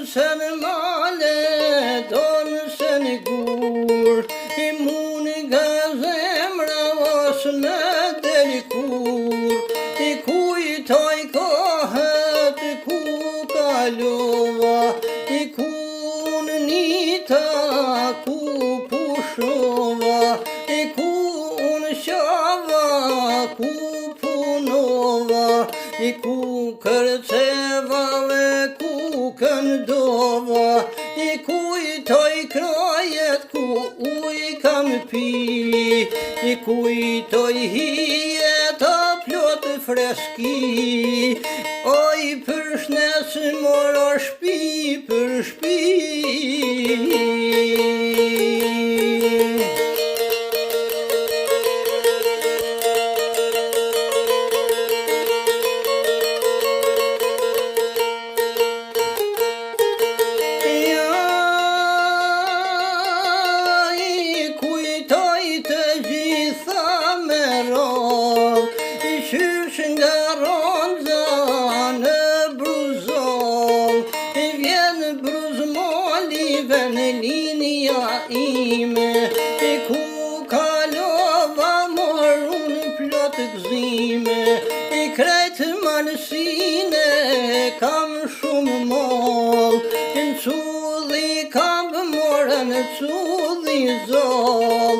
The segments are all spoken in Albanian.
se në male, donë se në gur, I muni nga zemra os në delikur, I kujtoj kohët ku kalova, I kun nita ku pushova, I kun shava ku punova, I ku kërceva dhe ku këndova, I kujtoj krajet ku uj kam pi, I kujtoj hijet a plot freski, oj për shnes mora shpi për shpi. Nga ronza në bruzol, vjen bruzmoli vën linja ime, ku kalova morun plot gzime, krejt malsine kam shumë moll, në culli kam morën culli zoll,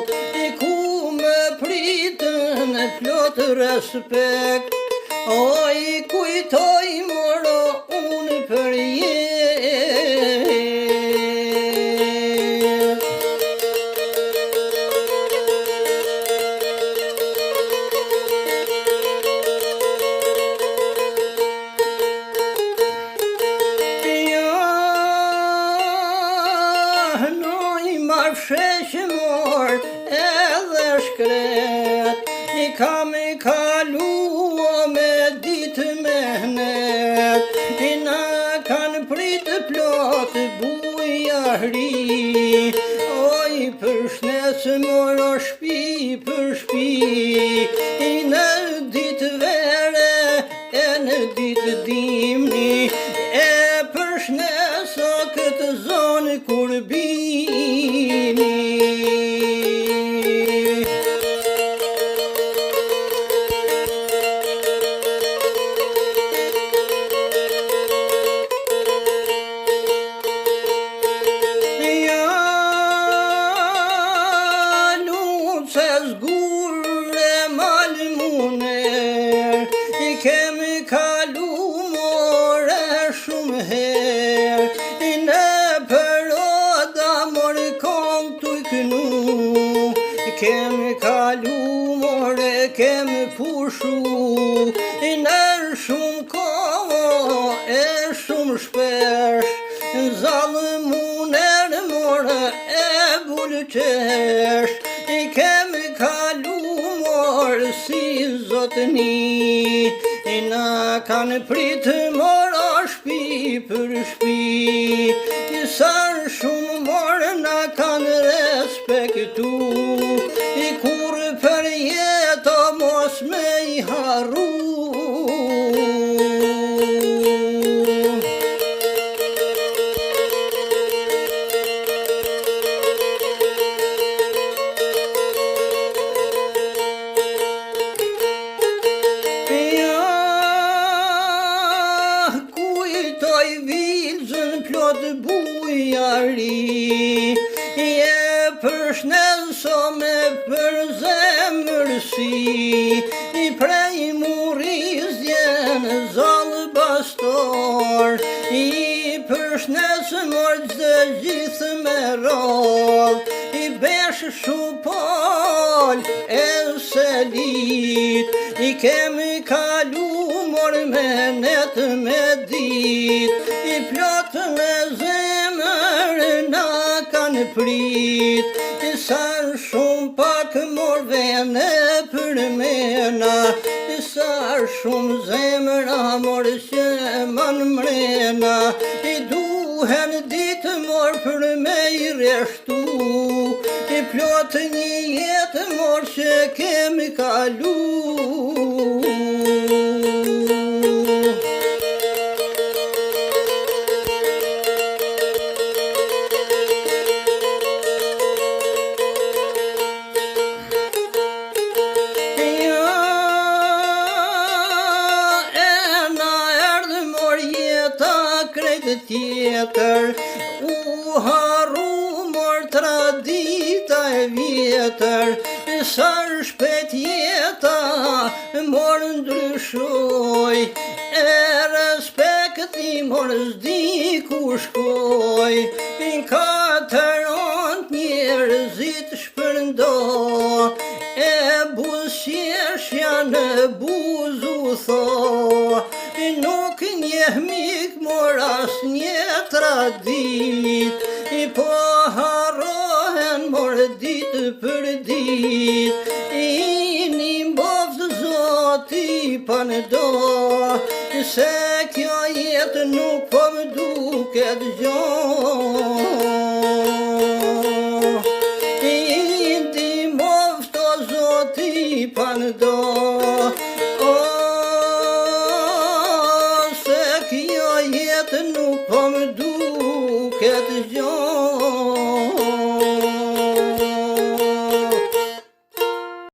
ku me pritën plot respekt, oj kujtoj moro unë për jetë. Ja, noj ma shesh mor edhe shkret, I kam kalua me ditë mehnet, I na kanë prit plot bujahri, oj për shnes moro shpi për shpi, I në ditë vere e në ditë dimni, e për shnes o këtë zonë kur bini. I kemi kalu more shumë her, I në përroda more kom t'u kënu, kemi kalu more kemi pushu, I në shumë koho e shumë shpesh, zallë muner more e bulqesh, I kemi kalu more si zotëni, I na kanë pritë mora shpi për shpi, I sa shumë more na kanë respektu, I kur për jeto mos me I harru. Plot bujari, je për shneso me për zemërsi, I prej murizjen zallë bastor, I për shnesë mërë dhe gjithë me roll, I besh shupol e selit, I kemi kalu mor me net me dit, I plot me zemër na kanë prit, I sa shumë pak mor vene për mena, I sa shumë zemëra mor që man mrena, I duhen ditë mor për me I reshtu, I plot një jetë mor që kemi kalu. tjetër, u haru mor tradita e vjetër, sa shpejt jeta mor ndryshoj, e respekti mor s'di ku shkoj, katër ant njerëzit shpërndo, e buzëqeshja në buzu tho, nuk njeh mik mor as një tradit, po harrohen mor dit për dit, një mboftë zoti pëndo, se kjo jetë nuk po më duket gjo.